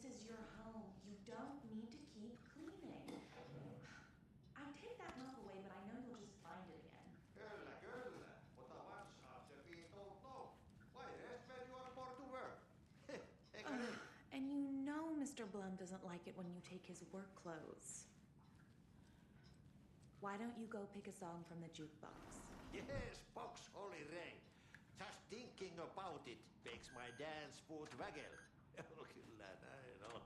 This is your home. You don't need to keep cleaning. I'd take that mop away, but I know you'll just find it again. Kyllä. Mutta once after being told no. Why rest when you are born to work? And you know Mr. Blum doesn't like it when you take his work clothes. Why don't you go pick a song from the jukebox? Yes, box Holy Rain. Just thinking about it makes my dance foot waggle. Kyllä näin on.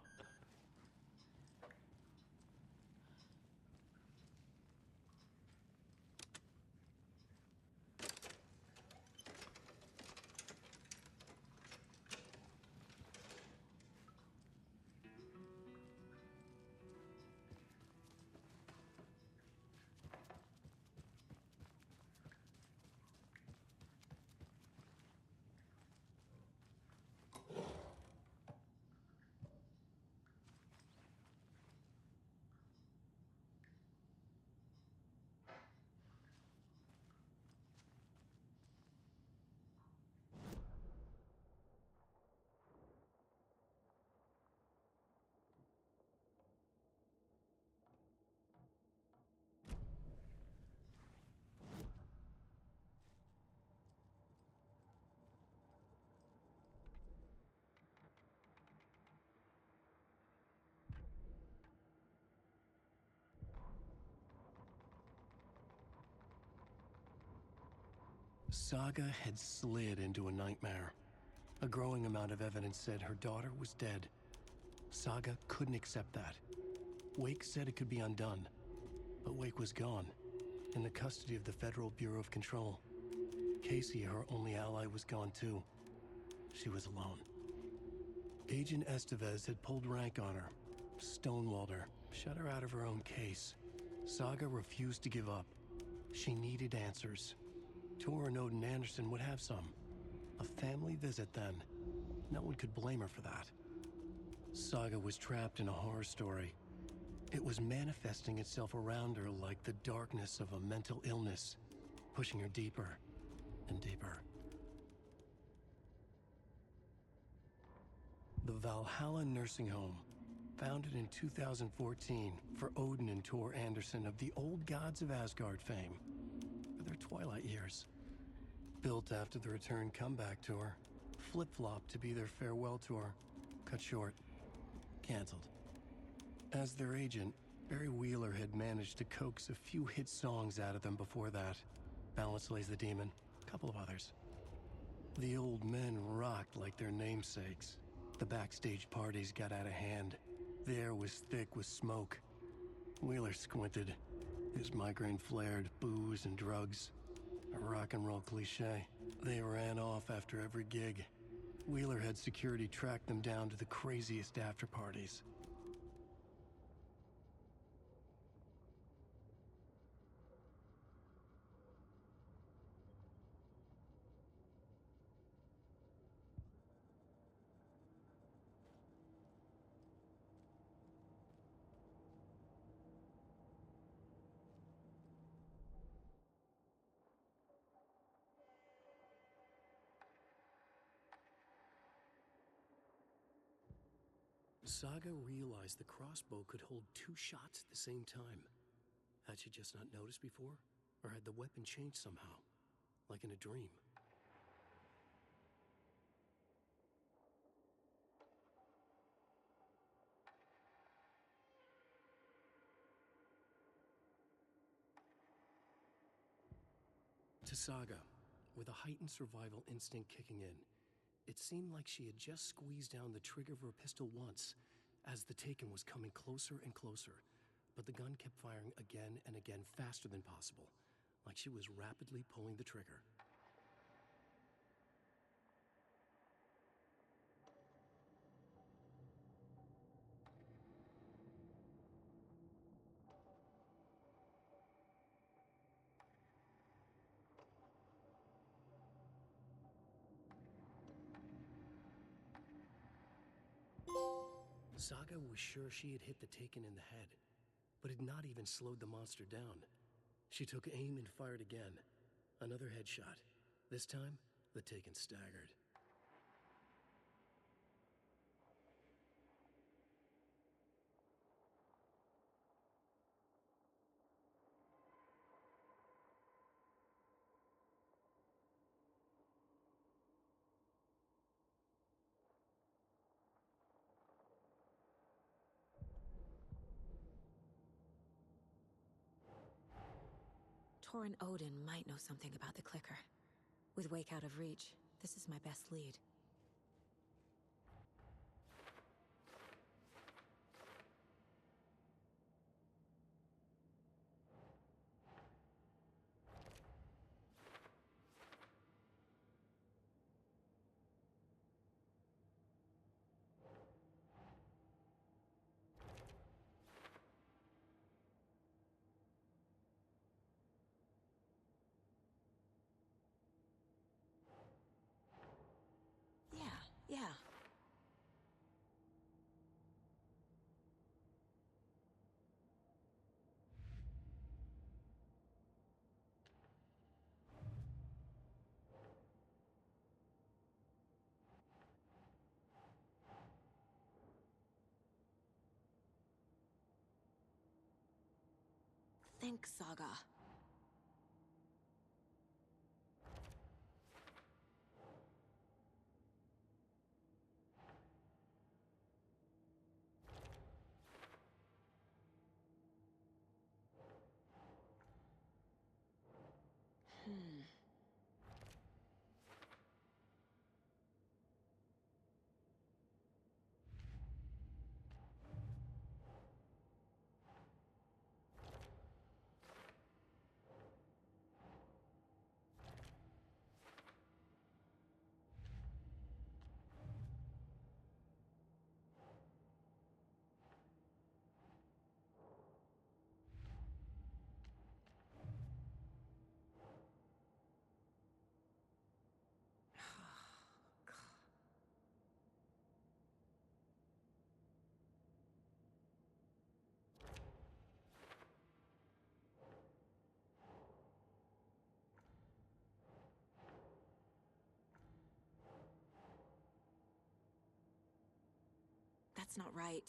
Saga had slid into a nightmare. A growing amount of evidence said her daughter was dead. Saga couldn't accept that. Wake said it could be undone, but Wake was gone, in the custody of the Federal Bureau of Control. Casey, her only ally, was gone too. She was alone. Agent Estevez had pulled rank on her, stonewalled her, shut her out of her own case. Saga refused to give up. She needed answers. Tor and Odin Anderson would have some. A family visit then. No one could blame her for that. Saga was trapped in a horror story. It was manifesting itself around her like the darkness of a mental illness, pushing her deeper and deeper. The Valhalla nursing home, founded in 2014 for Odin and Tor Anderson of the Old Gods of Asgard fame, for their twilight years. Built after the return comeback tour, flip-flopped to be their farewell tour, cut short, canceled. As their agent, Barry Wheeler had managed to coax a few hit songs out of them before that. Balance Lays the Demon, a couple of others. The old men rocked like their namesakes. The backstage parties got out of hand. The air was thick with smoke. Wheeler squinted. His migraine flared, booze and drugs. A rock and roll cliche. They ran off after every gig. Wheeler had security track them down to the craziest after parties. Saga realized the crossbow could hold 2 shots at the same time. Had she just not noticed before? Or had the weapon changed somehow? Like in a dream? To Saga, with a heightened survival instinct kicking in, it seemed like she had just squeezed down the trigger of her pistol once, as the Taken was coming closer and closer, but the gun kept firing again and again faster than possible, like she was rapidly pulling the trigger. Saga was sure she had hit the Taken in the head, but had not even slowed the monster down. She took aim and fired again. Another headshot. This time, the Taken staggered. Tor and Odin might know something about the clicker. With Wake out of reach, this is my best lead. Yeah. Think, Saga. That's not right.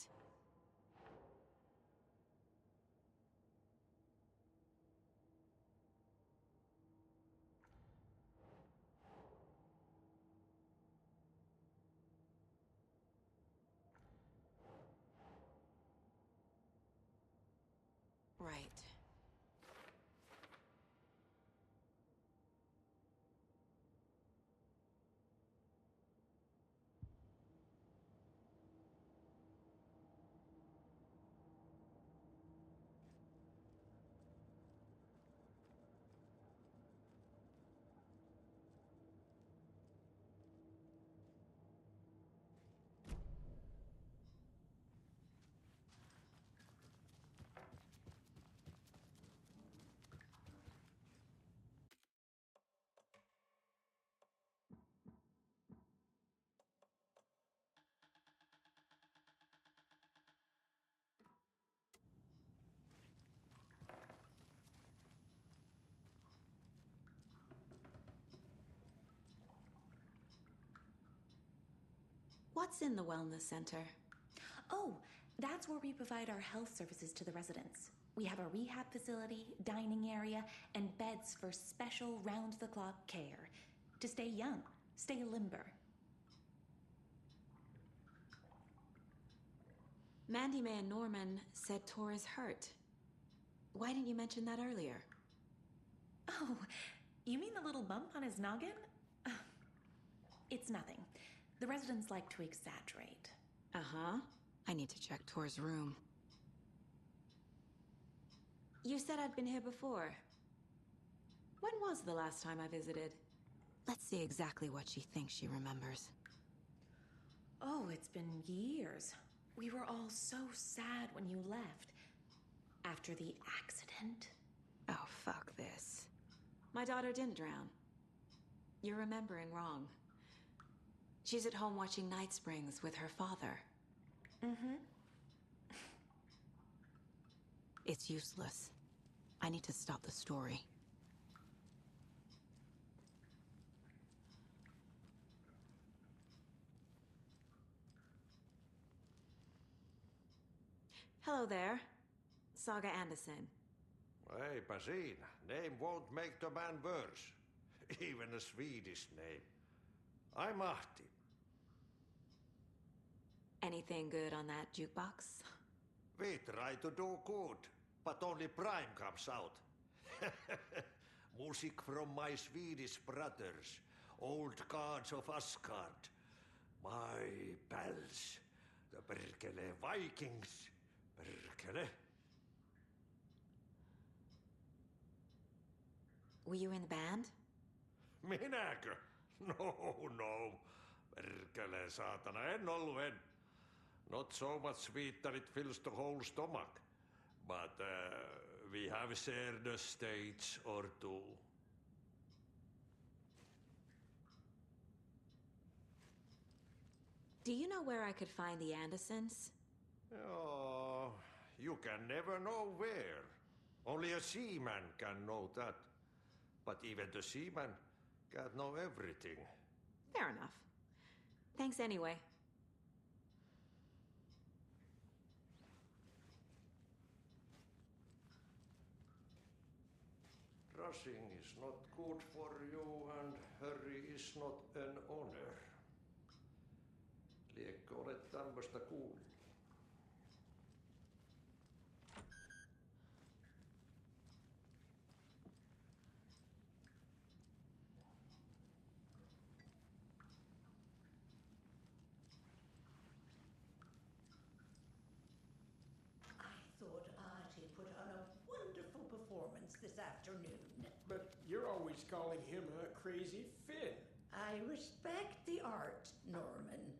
Right. What's in the wellness center? Oh, that's where we provide our health services to the residents. We have a rehab facility, dining area, and beds for special round-the-clock care. To stay young, stay limber. Mandy May and Norman said Tor is hurt. Why didn't you mention that earlier? Oh, you mean the little bump on his noggin? It's nothing. The residents like to exaggerate. Uh-huh. I need to check Tor's room. You said I'd been here before. When was the last time I visited? Let's see exactly what she thinks she remembers. Oh, it's been years. We were all so sad when you left. After the accident. Oh, fuck this. My daughter didn't drown. You're remembering wrong. She's at home watching Night Springs with her father. Mm-hmm. It's useless. I need to stop the story. Hello there. Saga Anderson. Eipä siinä. Name won't make the man worse. Even a Swedish name. I'm Ahti. Anything good on that jukebox? We try to do good, but only Prime comes out. Music from my Swedish brothers, old gods of Asgard. My pals, the perkele Vikings. Perkele. Were you in the band? Minäkö? No. Perkele saatana, en ollut en. Not so much sweet that it fills the whole stomach. But we have shared a stage or two. Do you know where I could find the Andersons? Oh, you can never know where. Only a seaman can know that. But even the seaman can't know everything. Fair enough. Thanks anyway. Rushing is not good for you and hurry is not an honor. Liekö olet tämmöstä kuullut? I thought Artie put on a wonderful performance this afternoon. But you're always calling him a crazy Finn. I respect the art, Norman.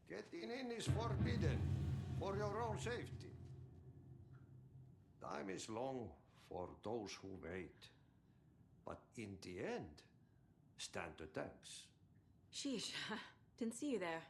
Getting in is forbidden, for your own safety. Time is long for those who wait. But in the end, stand the thanks. Sheesh, didn't see you there.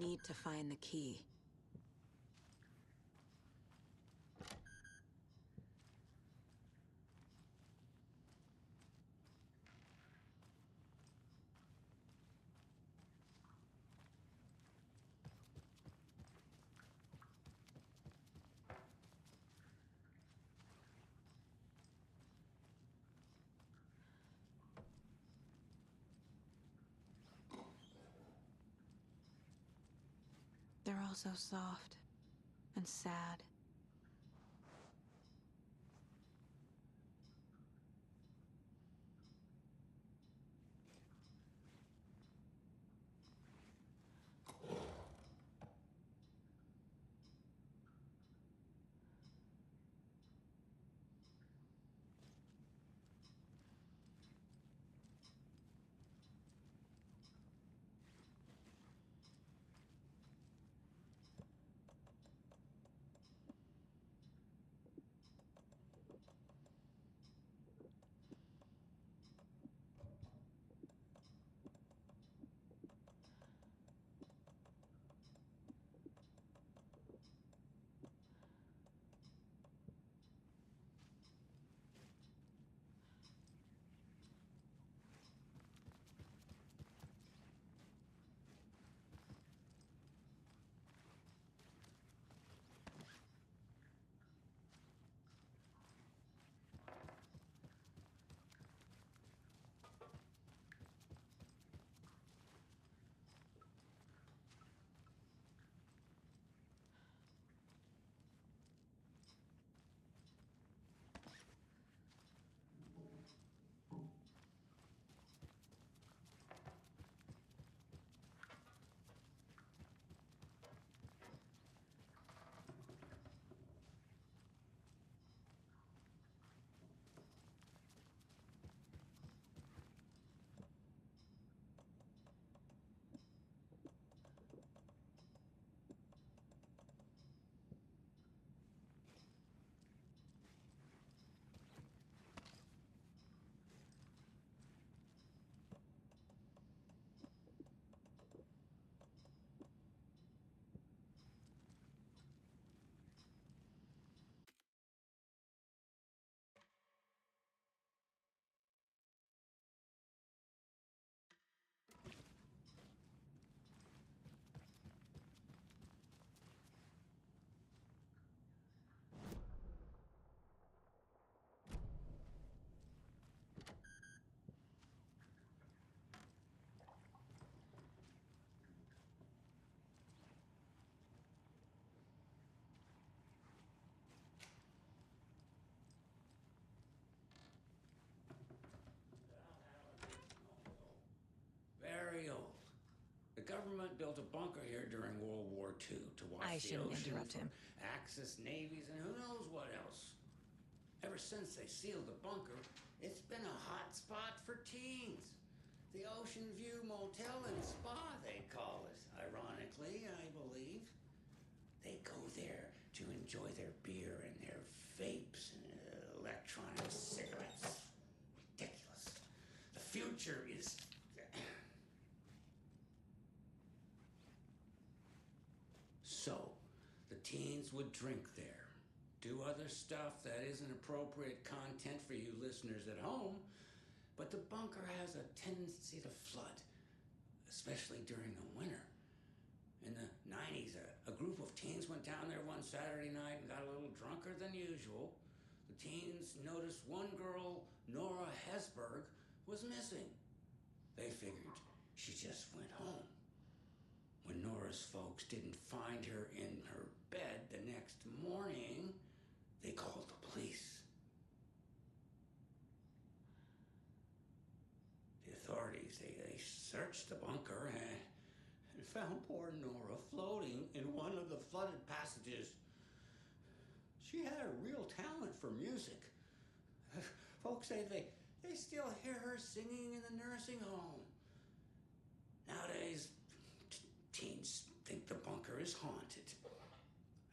Need to find the key. They're all so soft and sad. government built a bunker here during World War II to watch I the shouldn't ocean interrupt from him. Axis navies and who knows what else. Ever since they sealed the bunker, it's been a hot spot for teens. The Ocean View Motel and Spa, they call it. Ironically, I believe. They go there to enjoy their beer and their vapes and electronic cigarettes. Ridiculous. The future is... So, the teens would drink there, do other stuff that isn't appropriate content for you listeners at home, but the bunker has a tendency to flood, especially during the winter. In the 90s, a group of teens went down there one Saturday night and got a little drunker than usual. The teens noticed one girl, Nora Hesberg, was missing. They figured she just went home. When Nora's folks didn't find her in her bed the next morning, they called the police. The authorities, they searched the bunker and found poor Nora floating in one of the flooded passages. She had a real talent for music. Folks say they still hear her singing in the nursing home. Nowadays, teens think the bunker is haunted.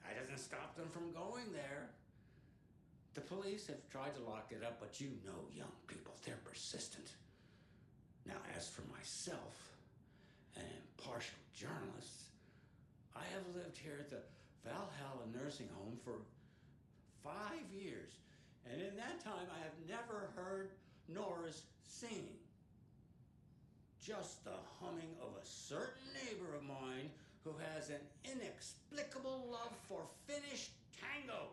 That doesn't stop them from going there. The police have tried to lock it up, but you know young people, they're persistent. Now, as for myself, an impartial journalist, I have lived here at the Valhalla nursing home for 5 years, and in that time I have never heard Nora's singing. Just the humming of a certain neighbor of mine who has an inexplicable love for Finnish tango.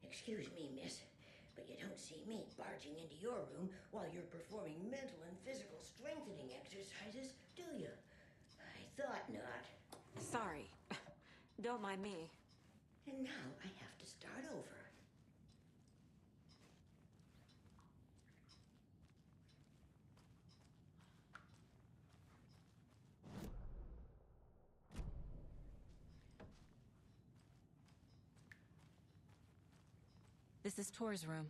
Excuse me, miss, but you don't see me barging into your room while you're performing mental and physical strengthening exercises, do you? I thought not. Sorry. Don't mind me. And now I have to start over. This is Tor's room.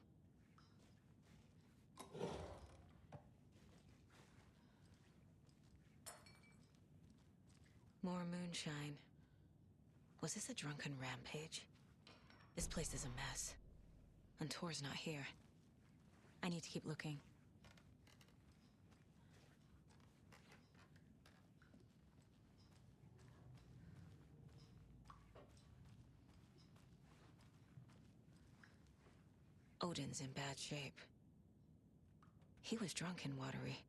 More moonshine. Was this a drunken rampage? This place is a mess. And Tor's not here. I need to keep looking. Odin's in bad shape. He was drunk and watery.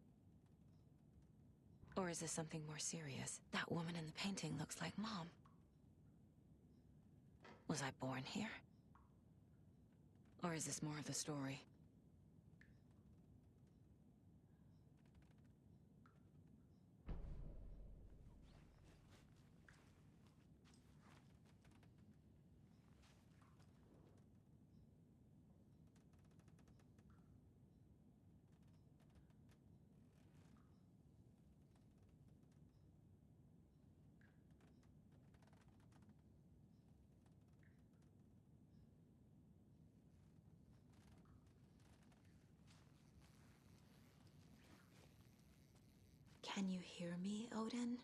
Or is this something more serious? That woman in the painting looks like Mom. Was I born here? Or is this more of the story? Can you hear me, Odin?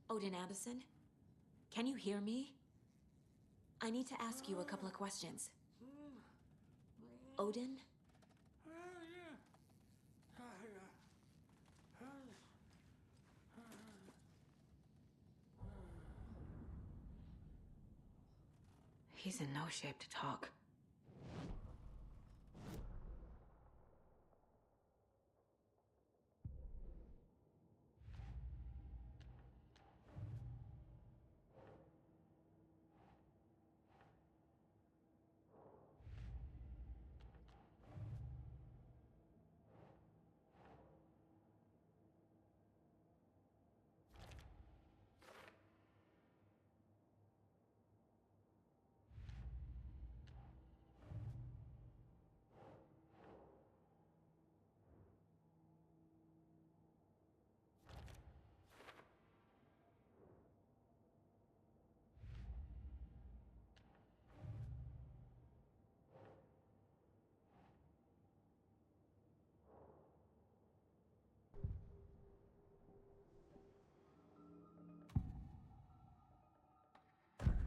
Odin Anderson? Can you hear me? I need to ask you a couple of questions. Odin? He's in no shape to talk.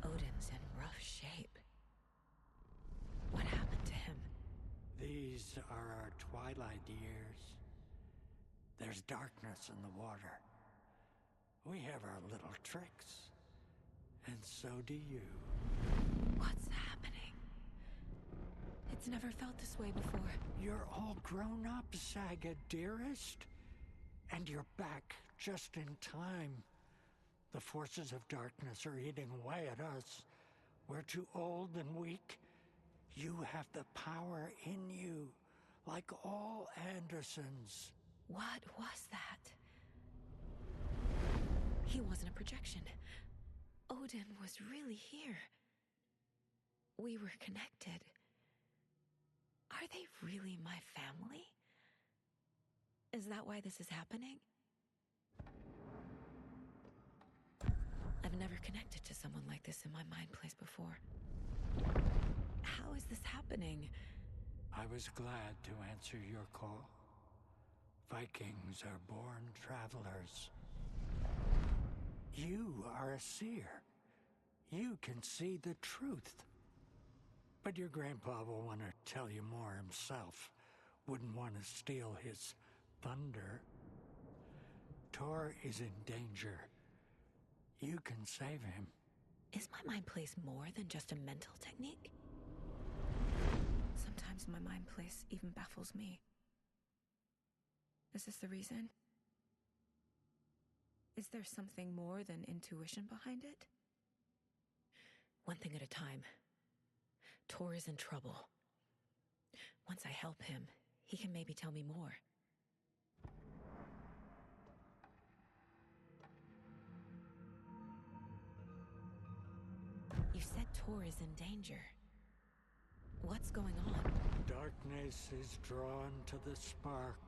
Odin's in rough shape. What happened to him? These are our twilight years. There's darkness in the water. We have our little tricks. And so do you. What's happening? It's never felt this way before. You're all grown up, Saga, dearest. And you're back just in time. The forces of darkness are eating away at us. We're too old and weak. You have the power in you, like all Andersons. What was that? He wasn't a projection. Odin was really here. We were connected. Are they really my family? Is that why this is happening? I've never connected to someone like this in my mind place before. How is this happening? I was glad to answer your call. Vikings are born travelers. You are a seer. You can see the truth. But your grandpa will want to tell you more himself. Wouldn't want to steal his thunder. Tor is in danger. You can save him. Is my mind place more than just a mental technique? Sometimes my mind place even baffles me. Is this the reason? Is there something more than intuition behind it? One thing at a time. Tor is in trouble. Once I help him, he can maybe tell me more. You said Tor is in danger. What's going on? Darkness is drawn to the spark.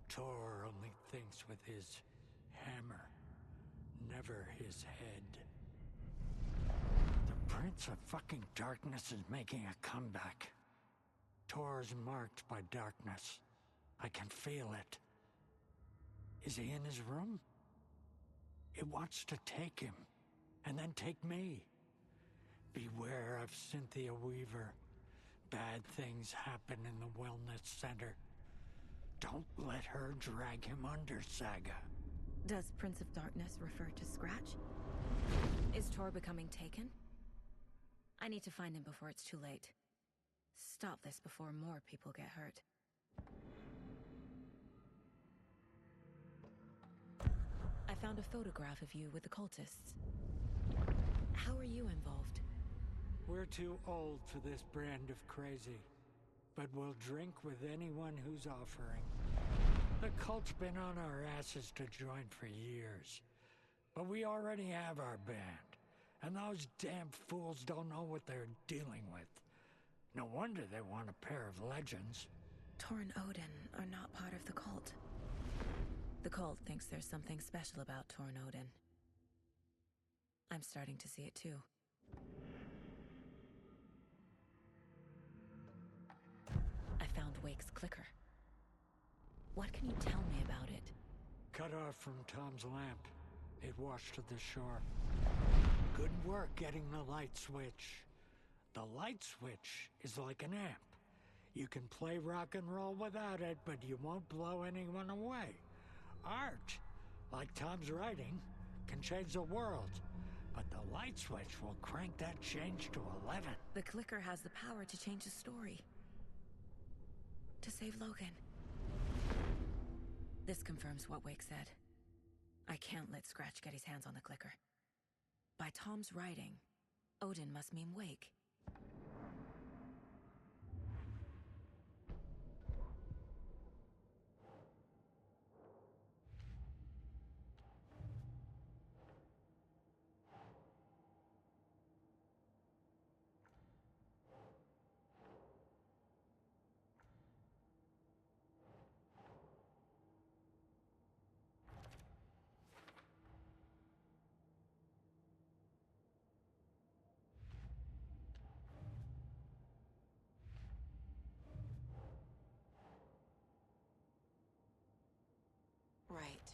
Tor only thinks with his hammer, never his head. The Prince of fucking Darkness is making a comeback. Tor's marked by darkness. I can feel it. Is he in his room? It wants to take him, and then take me. Beware of Cynthia Weaver. Bad things happen in the wellness center. Don't let her drag him under, Saga. Does Prince of Darkness refer to Scratch? Is Tor becoming taken? I need to find him before it's too late. Stop this before more people get hurt. I found a photograph of you with the cultists. How are you involved? We're too old for this brand of crazy, but we'll drink with anyone who's offering. The cult's been on our asses to join for years, but we already have our band, and those damn fools don't know what they're dealing with. No wonder they want a pair of legends. Tor and Odin are not part of the cult. The cult thinks there's something special about Tor and Odin. I'm starting to see it too. I found Wake's clicker. What can you tell me about it? Cut off from Tom's lamp. It washed to the shore. Good work getting the light switch. The light switch is like an amp. You can play rock and roll without it, but you won't blow anyone away. Art, like Tom's writing, can change the world. but the light switch will crank that change to 11. The clicker has the power to change the story. To save Logan. This confirms what Wake said. I can't let Scratch get his hands on the clicker. By Tom's writing, Odin must mean Wake. Right.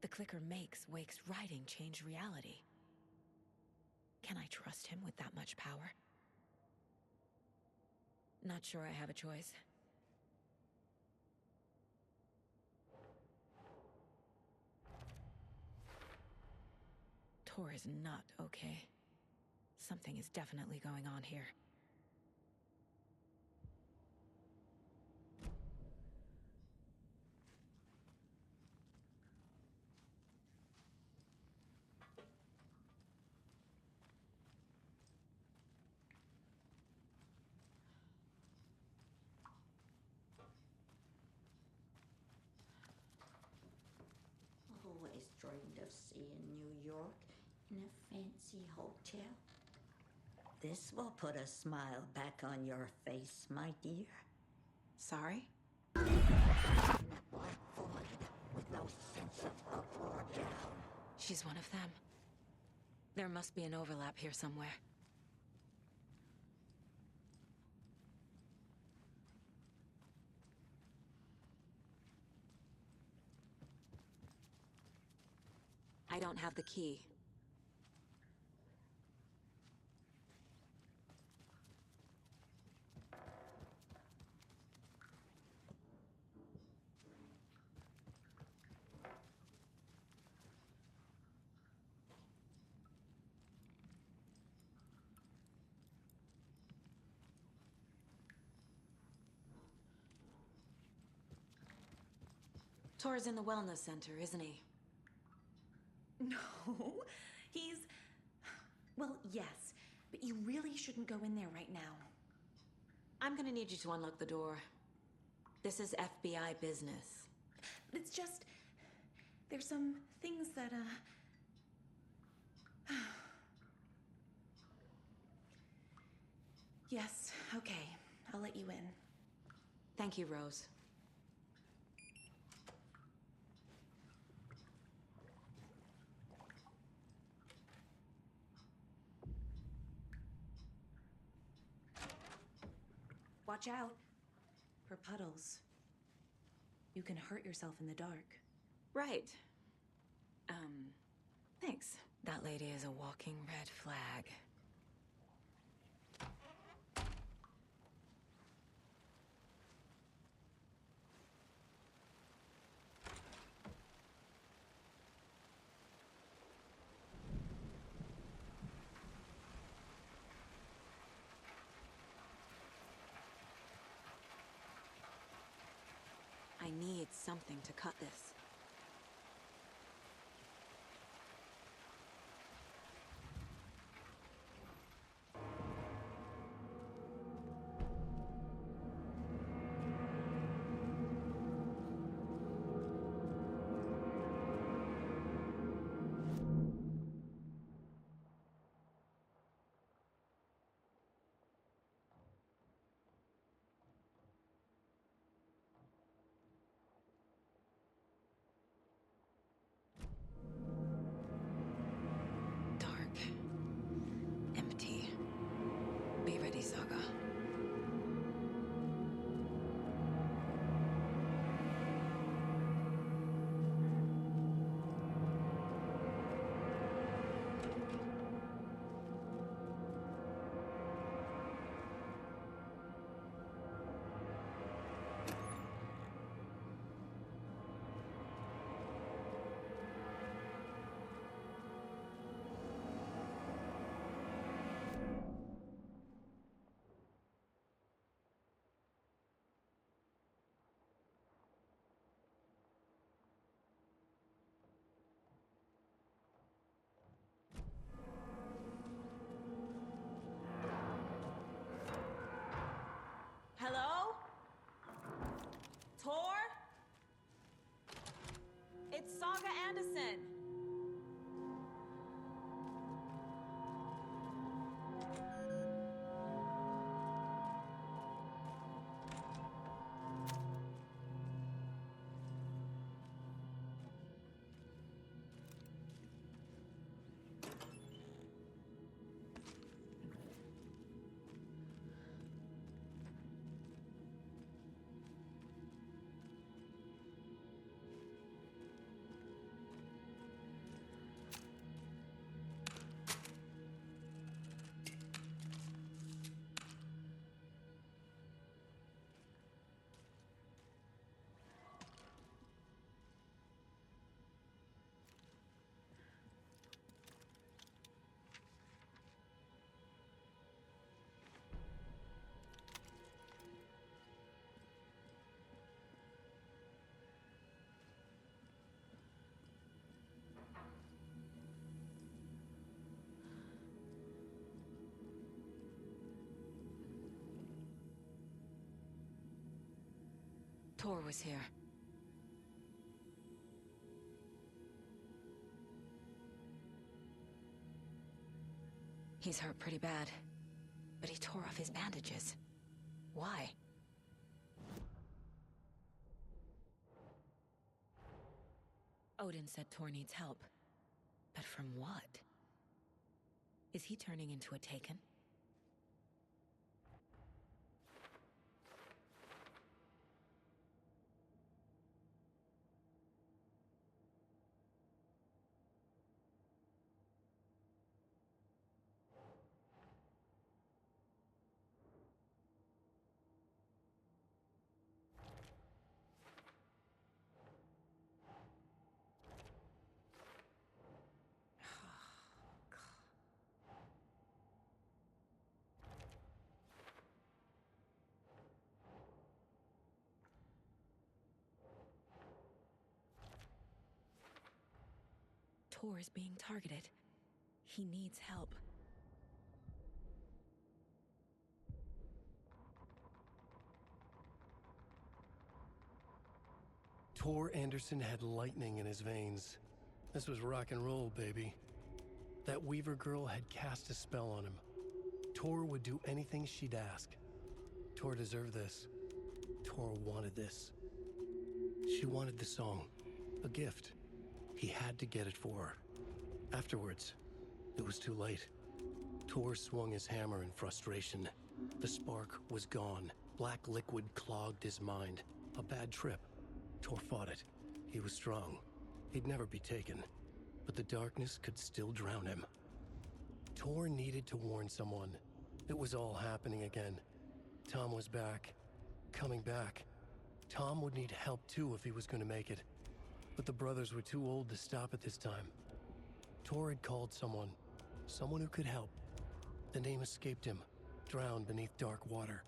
The clicker makes Wake's writing change reality. Can I trust him with that much power? Not sure I have a choice. Tor is not okay. Something is definitely going on here. Always dreamed of seeing New York in a fancy hotel. This will put a smile back on your face, my dear. Sorry? And a black woman with no sense of up or down. She's one of them. There must be an overlap here somewhere. I don't have the key. Tor's in the wellness center, isn't he? No, he's... Well, yes, but you really shouldn't go in there right now. I'm gonna need you to unlock the door. This is FBI business. It's just... There's some things that, Yes, okay. I'll let you in. Thank you, Rose. Watch out for puddles. You can hurt yourself in the dark. Right. Thanks. That lady is a walking red flag. I need something to cut this. Tor was here. He's hurt pretty bad, but he tore off his bandages. Why? Odin said Tor needs help. But from what? Is he turning into a Taken? Tor is being targeted. He needs help. Tor Anderson had lightning in his veins. This was rock and roll, baby. That Weaver girl had cast a spell on him. Tor would do anything she'd ask. Tor deserved this. Tor wanted this. She wanted the song. A gift. He had to get it for her. Afterwards, it was too late. Tor swung his hammer in frustration. The spark was gone. Black liquid clogged his mind. A bad trip. Tor fought it. He was strong. He'd never be taken. But the darkness could still drown him. Tor needed to warn someone. It was all happening again. Tom was back. Coming back. Tom would need help too if he was going to make it. But the brothers were too old to stop at this time. Tor had called someone. Someone who could help. The name escaped him. Drowned beneath dark water.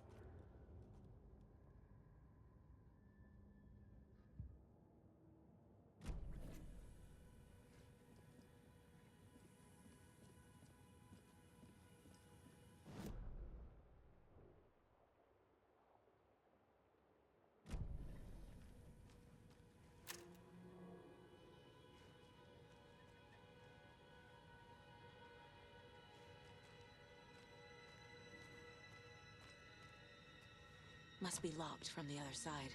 Must be locked from the other side.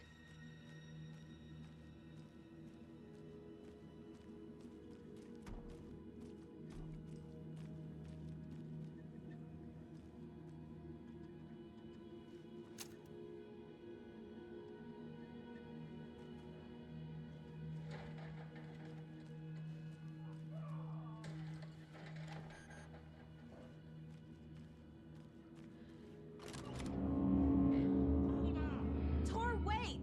Tor, wait!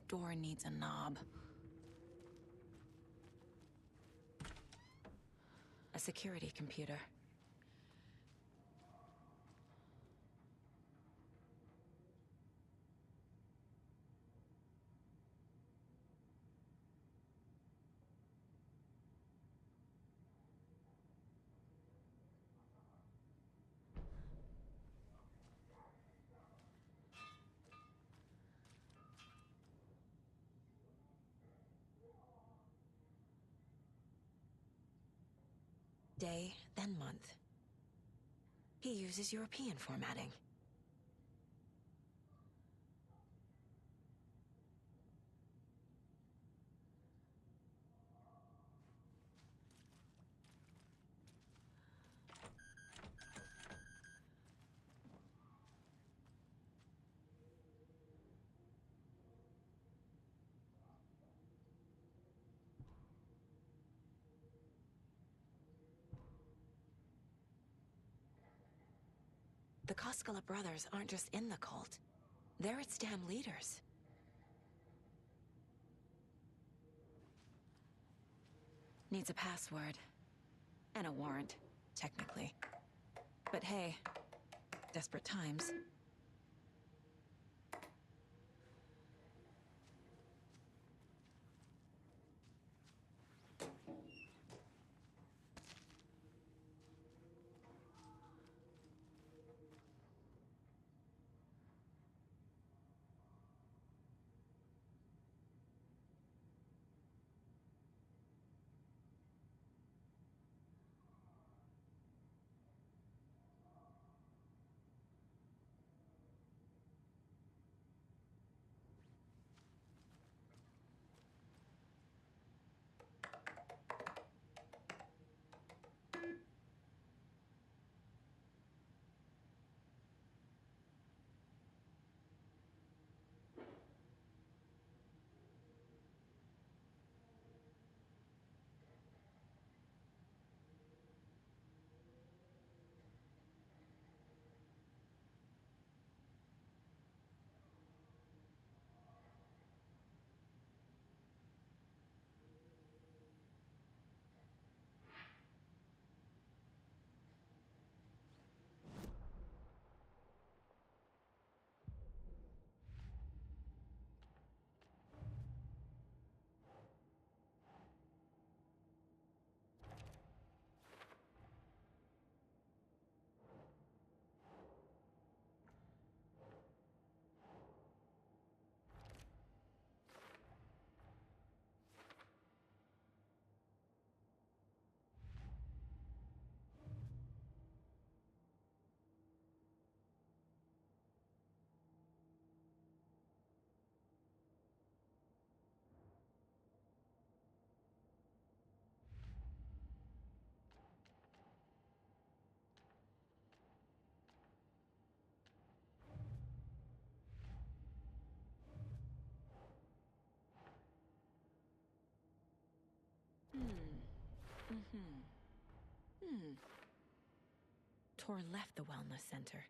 door needs a knob. A security computer. Day, then month. He uses European formatting. The Koskela brothers aren't just in the cult. They're its damn leaders. Needs a password. And a warrant, technically. But hey, desperate times. Tor left the wellness center.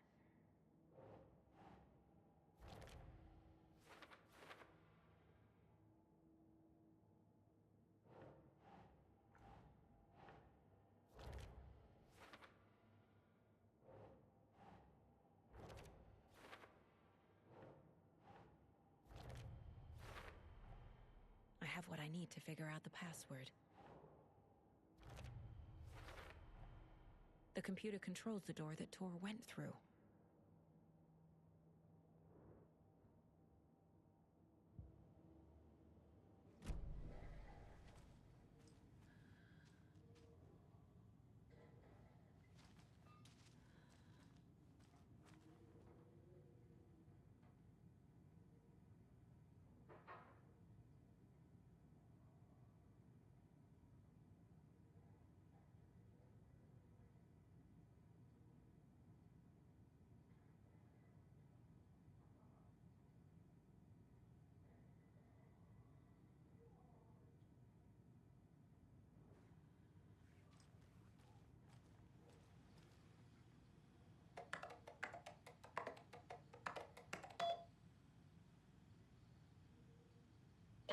I have what I need to figure out the password. The computer controls the door that Tor went through.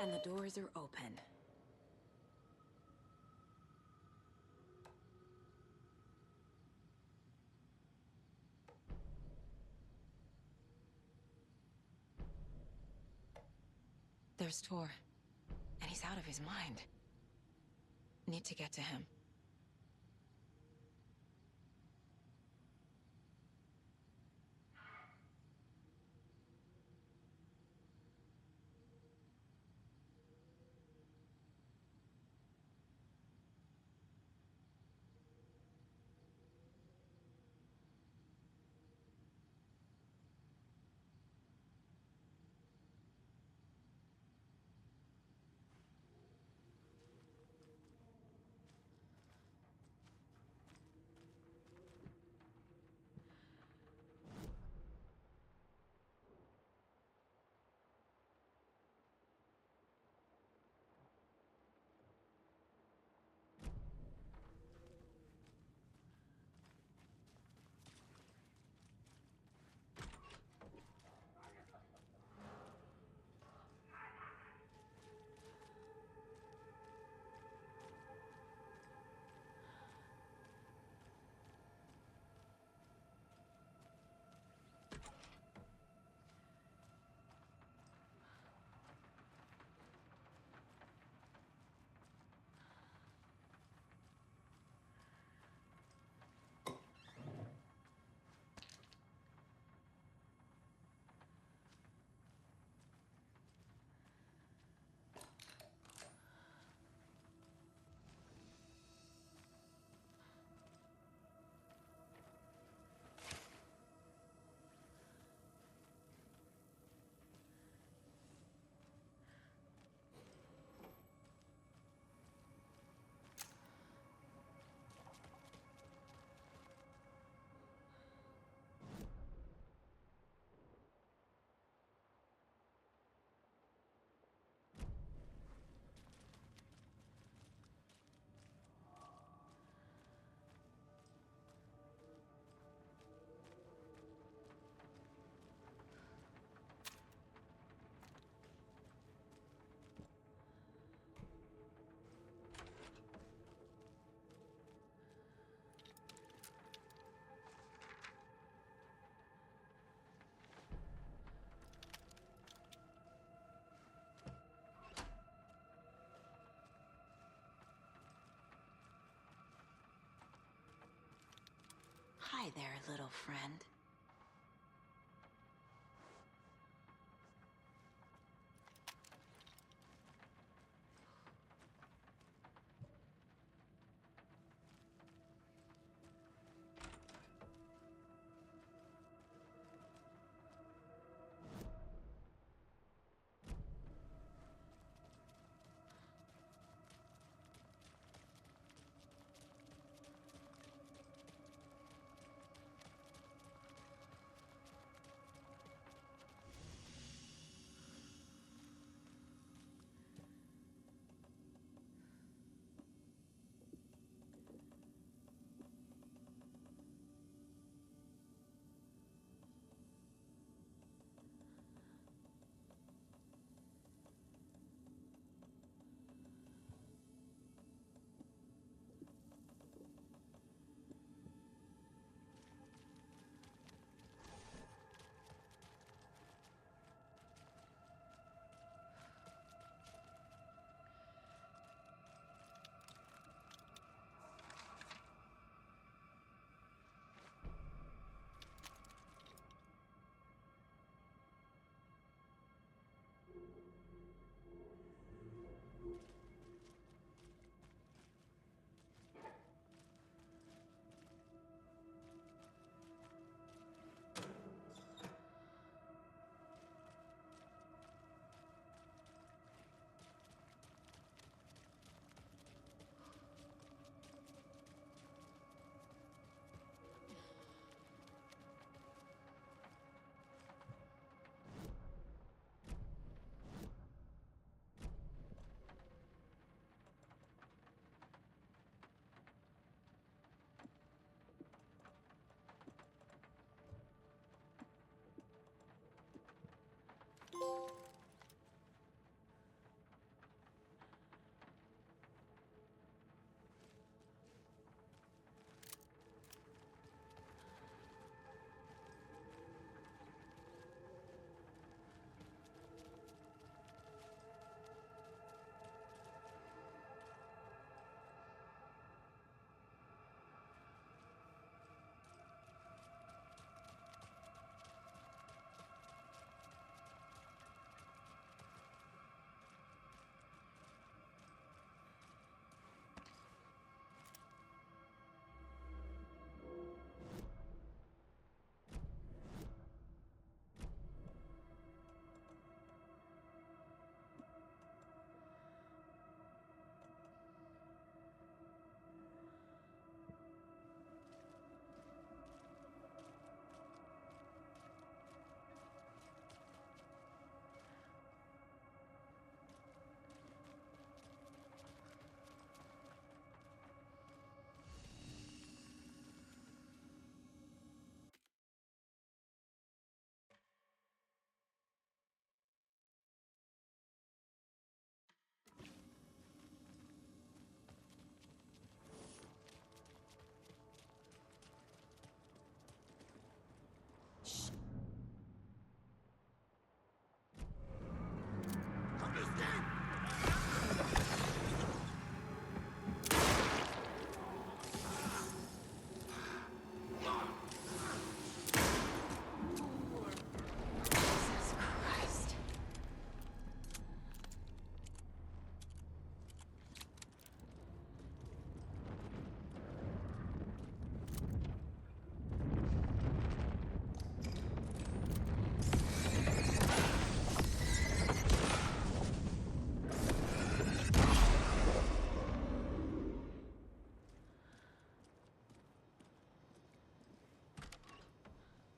And the doors are open. There's Tor. And he's out of his mind. Need to get to him. Hi there, little friend.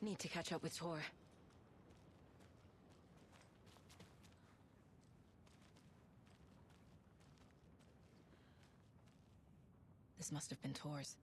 Need to catch up with Tor. This must have been Tor's.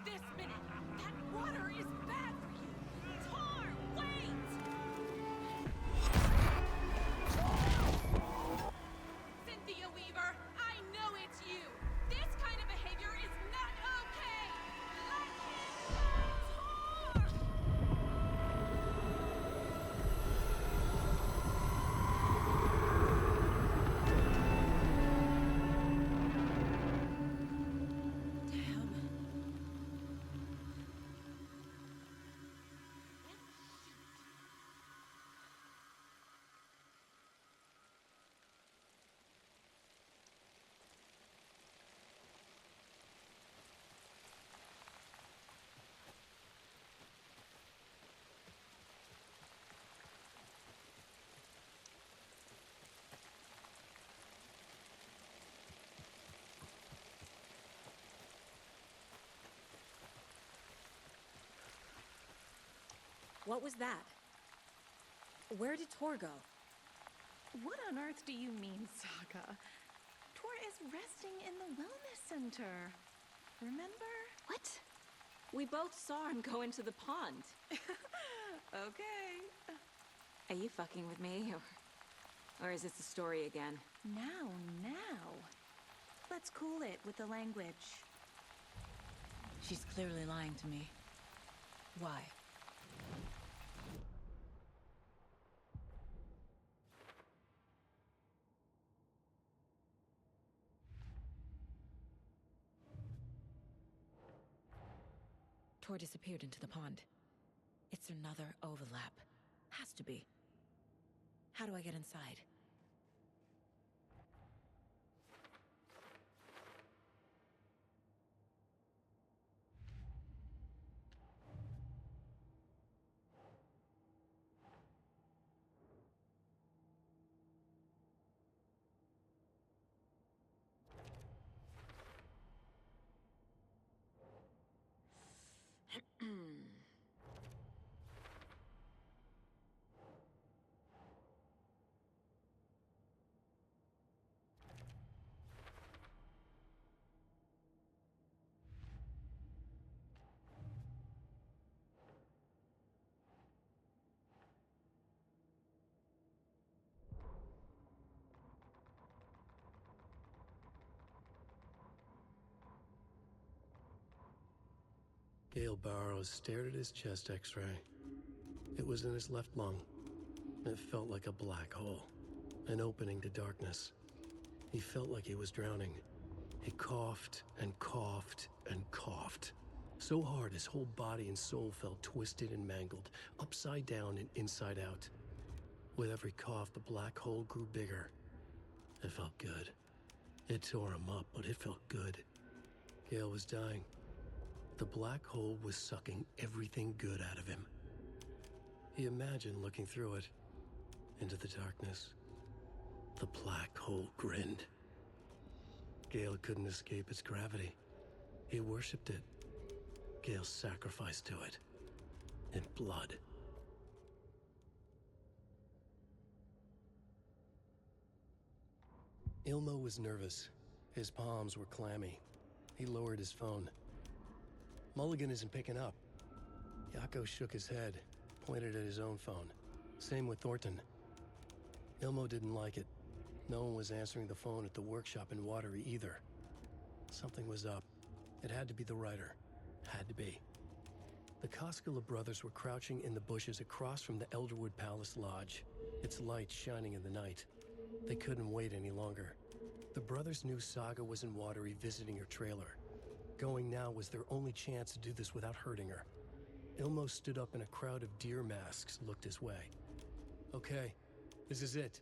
This minute! That water is bad for you! Tor, wait! Cynthia Weaver, I know it's you! This kind of behavior is not okay! Let him go, Tor! What was that? Where did Tor go? What on earth do you mean, Saga? Tor is resting in the wellness center. Remember? What? We both saw him go into the pond. Okay. Are you fucking with me, or is this a story again? Now. Let's cool it with the language. She's clearly lying to me. Why? Tor disappeared into the pond. It's another overlap. Has to be. How do I get inside? Gale Barrows stared at his chest x-ray. It was in his left lung. It felt like a black hole, an opening to darkness. He felt like he was drowning. He coughed and coughed and coughed. So hard his whole body and soul felt twisted and mangled, upside down and inside out. With every cough, the black hole grew bigger, It felt good. It tore him up, but it felt good. Gale was dying. The black hole was sucking everything good out of him. He imagined looking through it, into the darkness. The black hole grinned. Gale couldn't escape its gravity. He worshipped it. Gale sacrificed to it. In blood. Ilmo was nervous. His palms were clammy. He lowered his phone. Mulligan isn't picking up. Yako shook his head, pointed at his own phone. Same with Thornton. Ilmo didn't like it. No one was answering the phone at the workshop in Watery either. Something was up. It had to be the writer. Had to be. The Koskela brothers were crouching in the bushes across from the Elderwood Palace Lodge, its lights shining in the night. They couldn't wait any longer. The brothers knew Saga was in Watery visiting her trailer. Going now was their only chance to do this without hurting her. Ilmo stood up and a crowd of deer masks looked his way. Okay, this is it.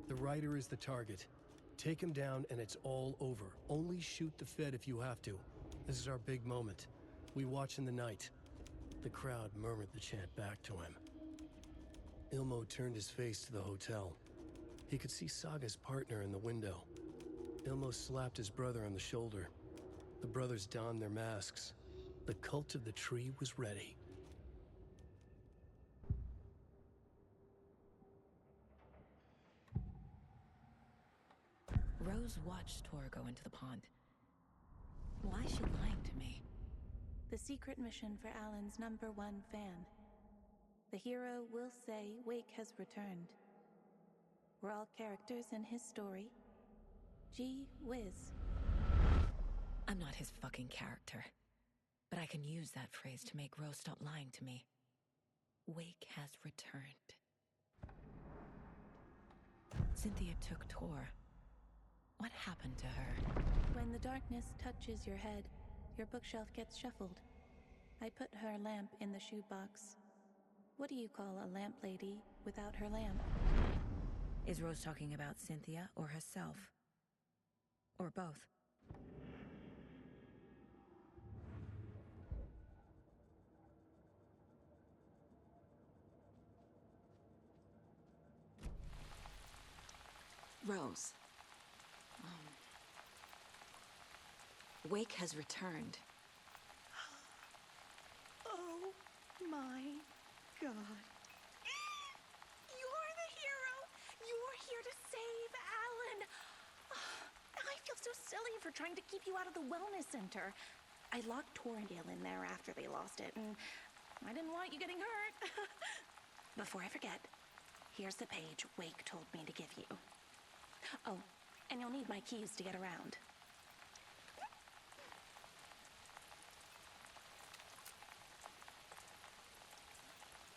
The writer is the target. Take him down and it's all over. Only shoot the Fed if you have to. This is our big moment. We watch in the night. The crowd murmured the chant back to him. Ilmo turned his face to the hotel. He could see Saga's partner in the window. Ilmo slapped his brother on the shoulder. The brothers donned their masks. The cult of the tree was ready. Rose watched Tor go into the pond. Why is she lying to me? The secret mission for Alan's #1 fan. The hero will say Wake has returned. We're all characters in his story. Gee whiz. I'm not his fucking character. But I can use that phrase to make Rose stop lying to me. Wake has returned. Cynthia took Tor. What happened to her? When the darkness touches your head, your bookshelf gets shuffled. I put her lamp in the shoebox. What do you call a lamp lady without her lamp? Is Rose talking about Cynthia or herself? Or both? Rose. Wake has returned. Oh my God. You're the hero! You're here to save Alan! I feel so silly for trying to keep you out of the wellness center. I locked Torrendale in there after they lost it, and I didn't want you getting hurt. Before I forget, here's the page Wake told me to give you. Oh, and you'll need my keys to get around.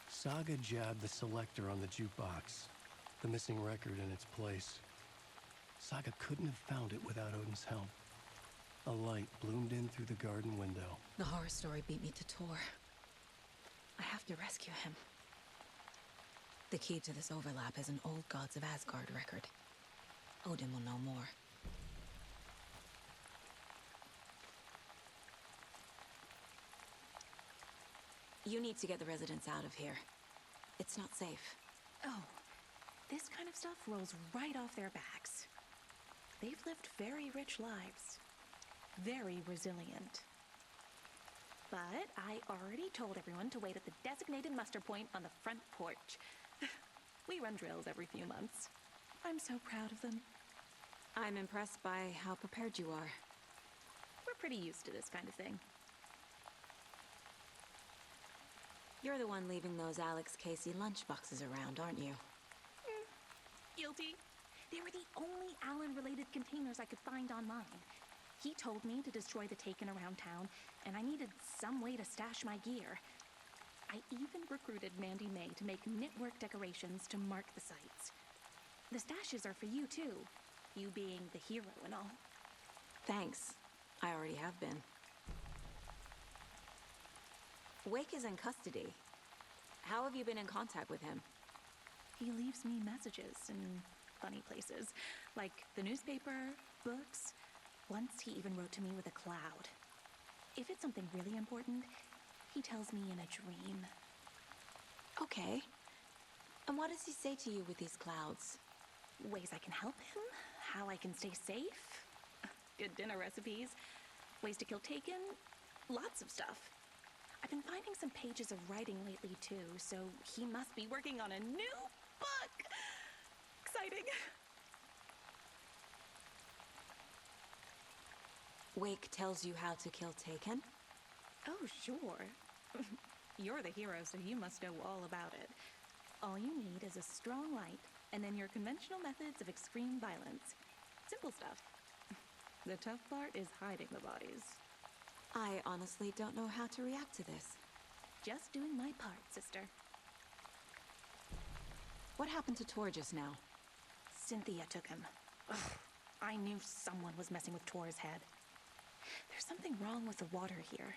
Saga jabbed the selector on the jukebox, the missing record in its place. Saga couldn't have found it without Odin's help. A light bloomed in through the garden window. The horror story beat me to Tor. I have to rescue him. The key to this overlap is an old Gods of Asgard record. Odin will know more. You need to get the residents out of here. It's not safe. Oh, this kind of stuff rolls right off their backs. They've lived very rich lives. Very resilient. But I already told everyone to wait at the designated muster point on the front porch. We run drills every few months. I'm so proud of them. I'm impressed by how prepared you are. We're pretty used to this kind of thing. You're the one leaving those Alex Casey lunchboxes around, aren't you? Guilty. They were the only Alan-related containers I could find online. He told me to destroy the Taken around town, and I needed some way to stash my gear. I even recruited Mandy May to make knitwork decorations to mark the sites. The stashes are for you, too. You being the hero and all. Thanks. I already have been. Wake is in custody. How have you been in contact with him? He leaves me messages, and funny places, like the newspaper, books. Once he even wrote to me with a cloud. If it's something really important, he tells me in a dream. Okay. And what does he say to you with these clouds? Ways I can help him, how I can stay safe, good dinner recipes, ways to kill Taken, lots of stuff. I've been finding some pages of writing lately too, so he must be working on a new book. Exciting. Wake tells you how to kill Taken? Oh, sure. You're the hero, so you must know all about it. All you need is a strong light, and then your conventional methods of extreme violence. Simple stuff. The tough part is hiding the bodies. I honestly don't know how to react to this. Just doing my part, sister. What happened to Tor just now? Cynthia took him. Ugh, I knew someone was messing with Tor's head. There's something wrong with the water here.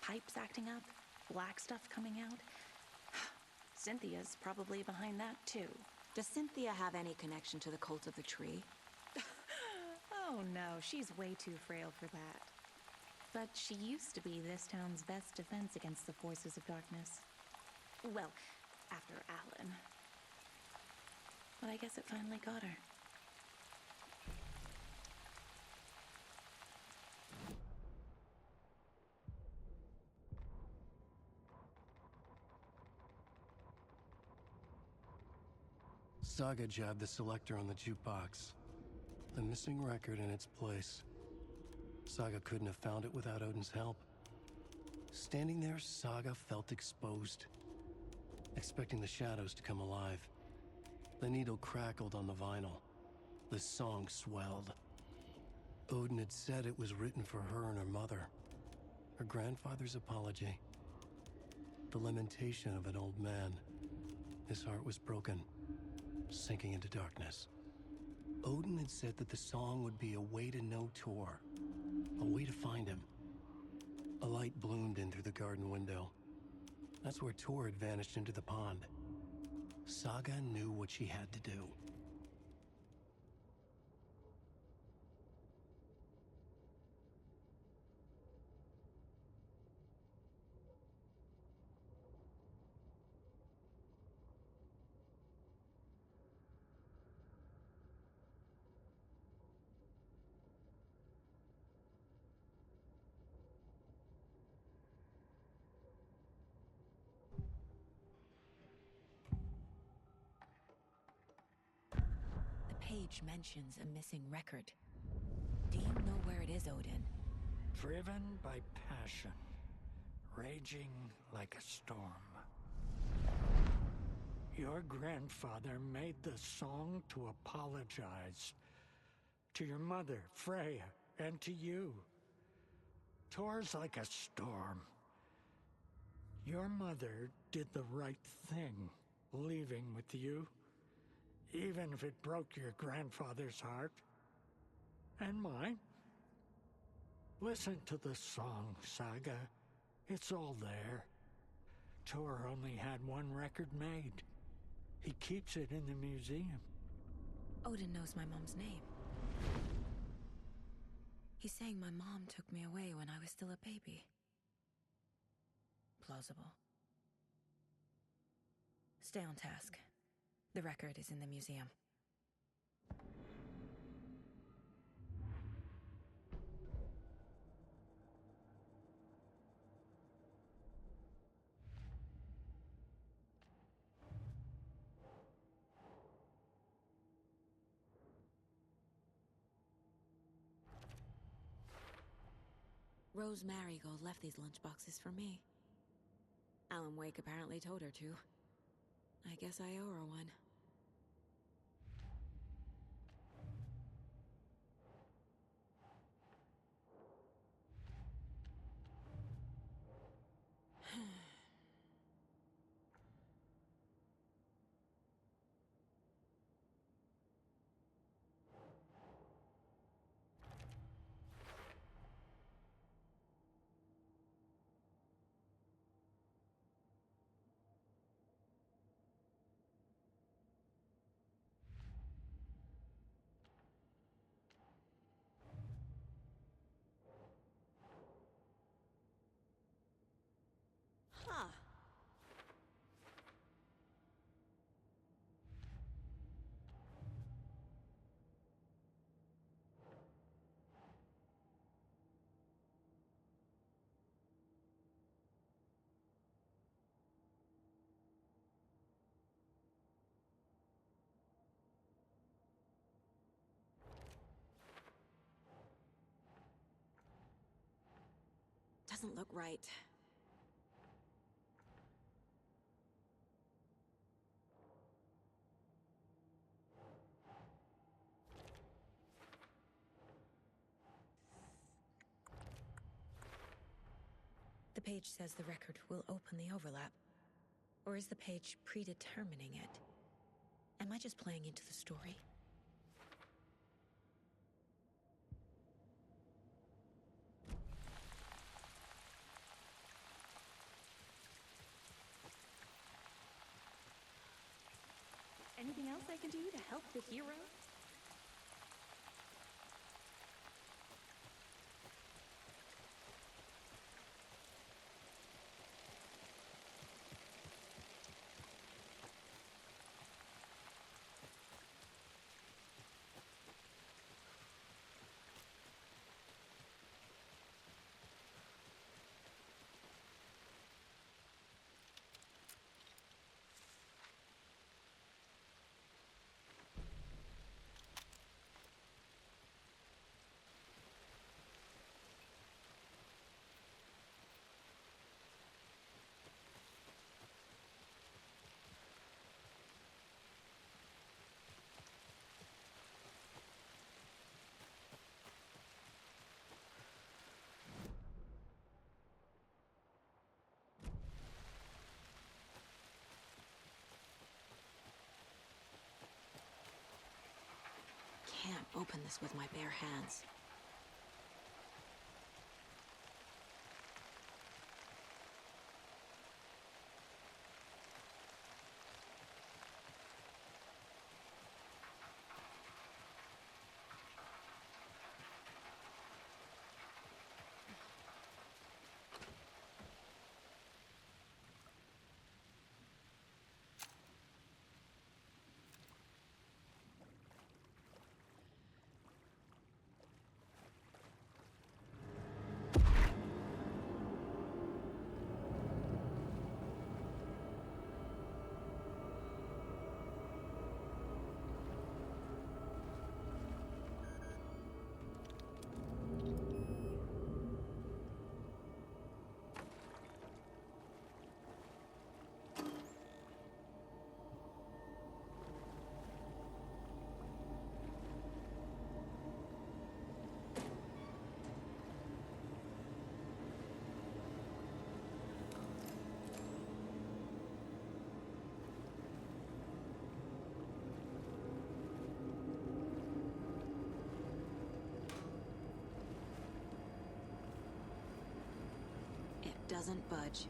Pipes acting up, black stuff coming out. Cynthia's probably behind that too. Does Cynthia have any connection to the cult of the tree? Oh no, she's way too frail for that. But she used to be this town's best defense against the forces of darkness. Well, after Alan. But I guess it finally got her. Saga jabbed the selector on the jukebox. The missing record in its place. Saga couldn't have found it without Odin's help. Standing there, Saga felt exposed, expecting the shadows to come alive. The needle crackled on the vinyl. The song swelled. Odin had said it was written for her and her mother. Her grandfather's apology. The lamentation of an old man. His heart was broken, sinking into darkness. Odin had said that the song would be a way to know Tor, a way to find him. A light bloomed in through the garden window. That's where Tor had vanished into the pond. Saga knew what she had to do. The page mentions a missing record. Do you know where it is, Odin? Driven by passion, raging like a storm. Your grandfather made the song to apologize to your mother, Freya, and to you. Tor's like a storm. Your mother did the right thing, leaving with you, even if it broke your grandfather's heart. And mine. Listen to the song, Saga. It's all there. Tor only had one record made. He keeps it in the museum. Odin knows my mom's name. He's saying my mom took me away when I was still a baby. Plausible. Stay on task. The record is in the museum. Rose Marigold left these lunchboxes for me. Alan Wake apparently told her to. I guess I owe her one. doesn't look right. The page says the record will open the overlap. Or is the page predetermining it? Am I just playing into the story? Anything else I can do to help the hero? Can't open this with my bare hands. It doesn't budge.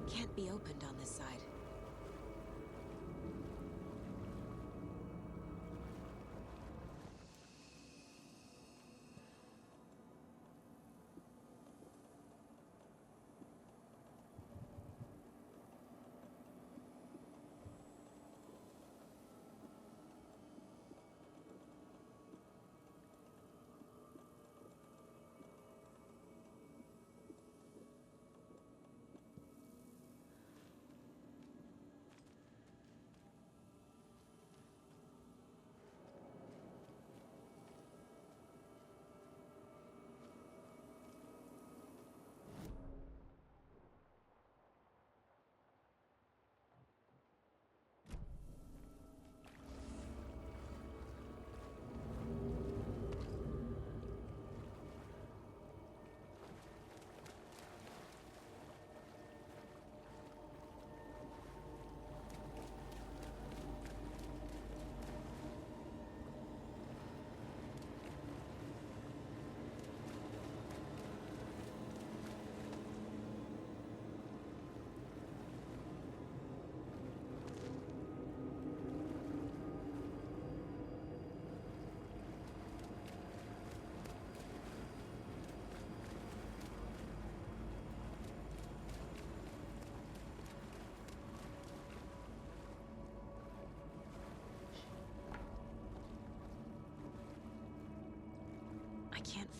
Can't be opened on this side.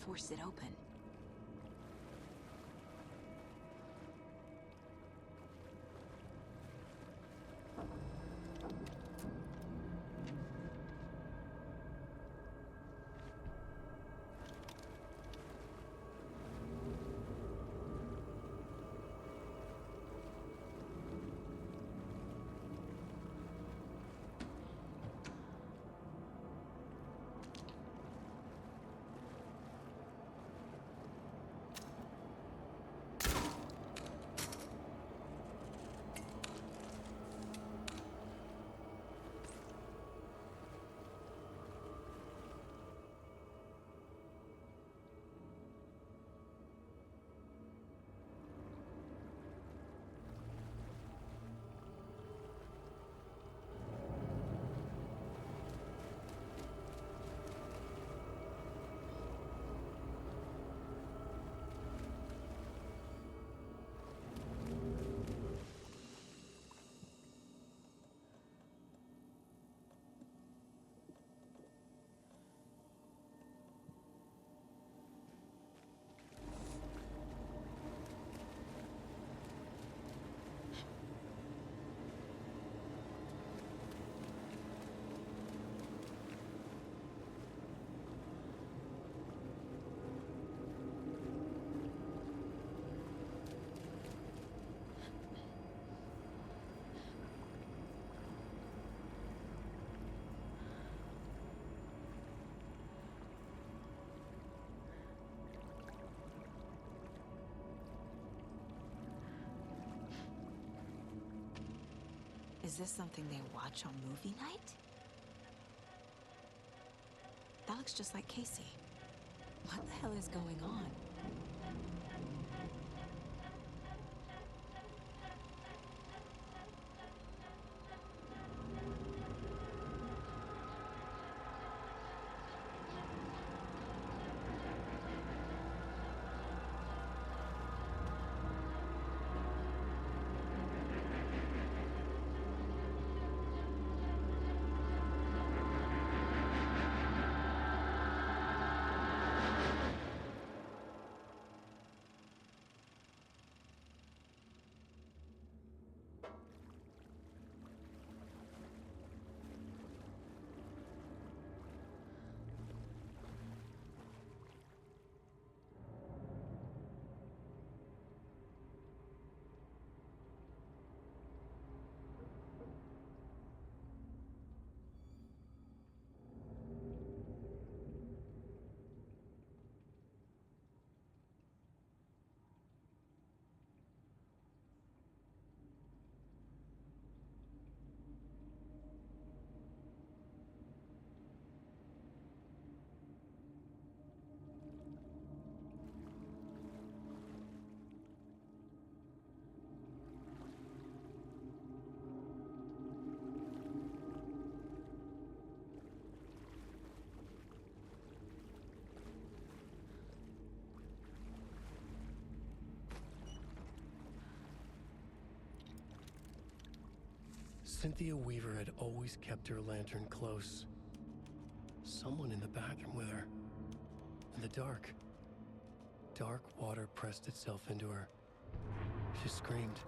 forced it open. Is this something they watch on movie night? That looks just like Casey. What the hell is going on? Cynthia Weaver had always kept her lantern close. Someone in the bathroom with her. In the dark. Dark water pressed itself into her. She screamed.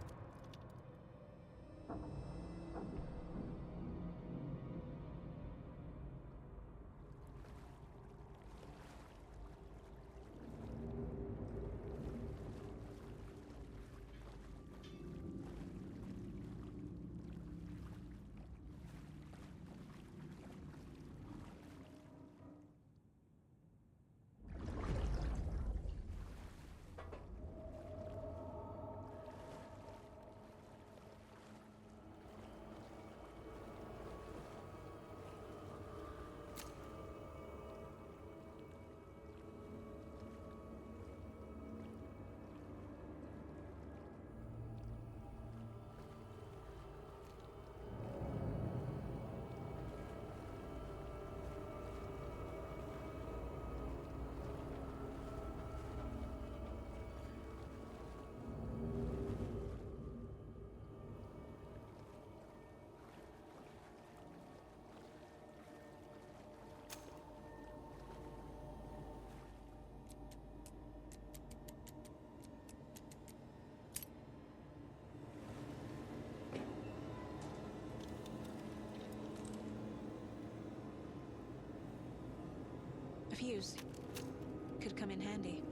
A fuse. Could come in handy.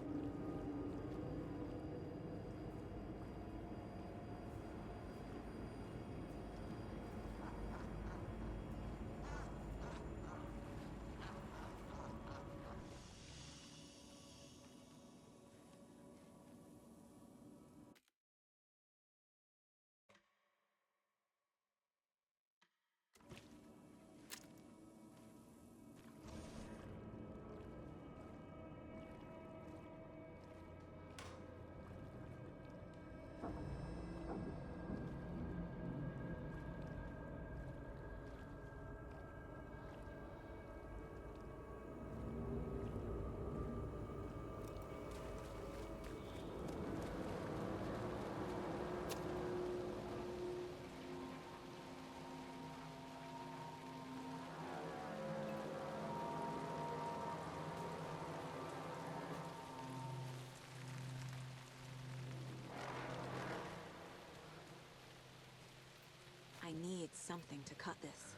I need something to cut this.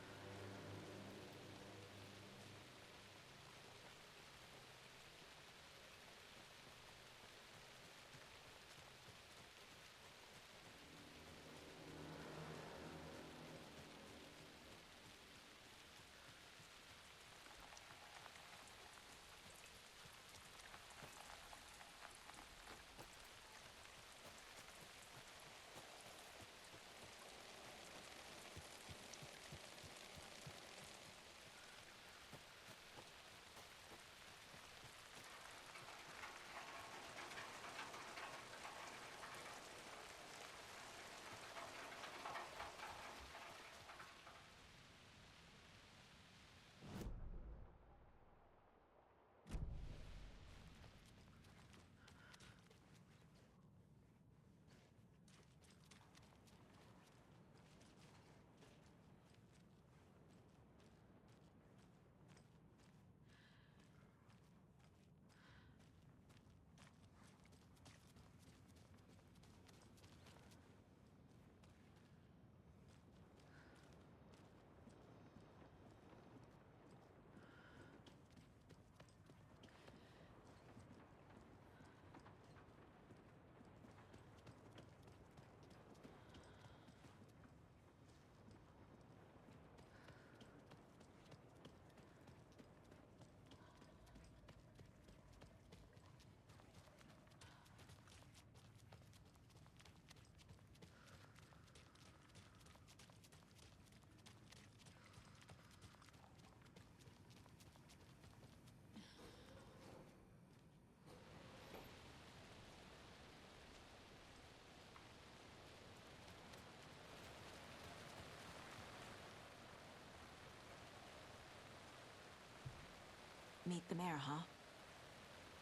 Meet the mayor, huh?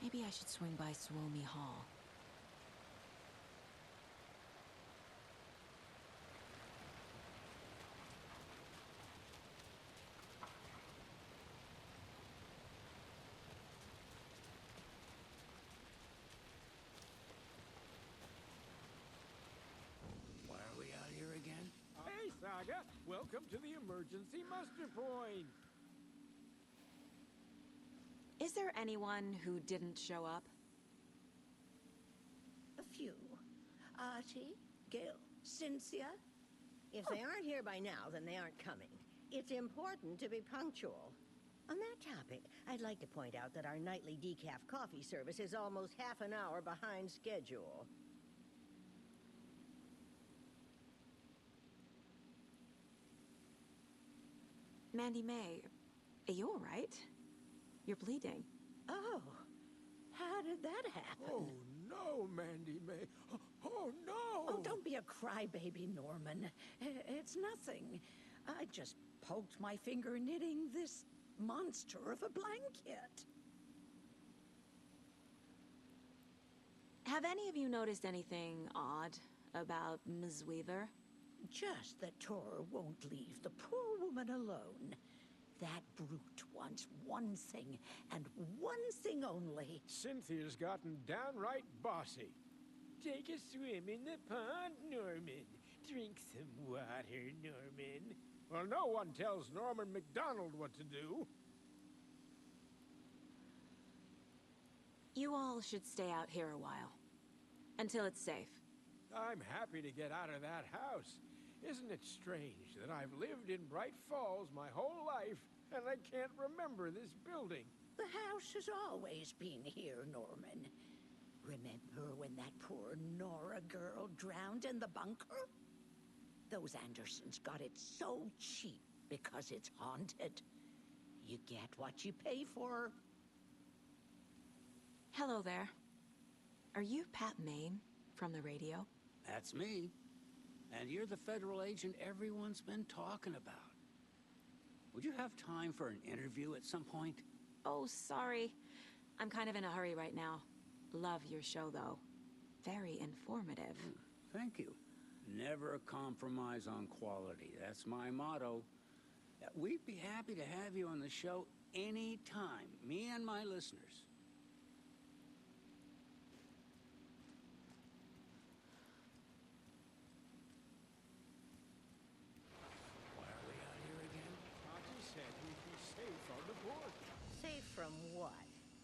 Maybe I should swing by Suomi Hall. Why are we out here again? Hey, Saga! Welcome to the emergency muster point! Is there anyone who didn't show up? A few. Archie, Gil, Cynthia. If they aren't here by now, then they aren't coming. It's important to be punctual. On that topic, I'd like to point out that our nightly decaf coffee service is almost half an hour behind schedule. Mandy May, are you all right? You're bleeding. Oh, how did that happen? Oh, no, Mandy May. Oh, no! Oh, don't be a crybaby, Norman. It's nothing. I just poked my finger knitting this monster of a blanket. Have any of you noticed anything odd about Ms. Weaver? Just that Tor won't leave the poor woman alone. That brute wants one thing, and one thing only. Cynthia's gotten downright bossy. Take a swim in the pond, Norman. Drink some water, Norman. Well, no one tells Norman McDonald what to do. You all should stay out here a while. Until it's safe. I'm happy to get out of that house. Isn't it strange that I've lived in Bright Falls my whole life, and I can't remember this building? The house has always been here, Norman. Remember when that poor Nora girl drowned in the bunker? Those Andersons got it so cheap because it's haunted. You get what you pay for. Hello there. Are you Pat Maine from the radio? That's me. And you're the federal agent everyone's been talking about. Would you have time for an interview at some point? Oh, sorry. I'm kind of in a hurry right now. Love your show, though. Very informative. Thank you. Never compromise on quality. That's my motto. We'd be happy to have you on the show anytime, me and my listeners. Why are we out here again? Auntie said we'd be safe on the board. Safe from what?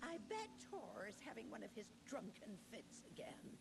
I bet Tor is having one of his drunken fits again.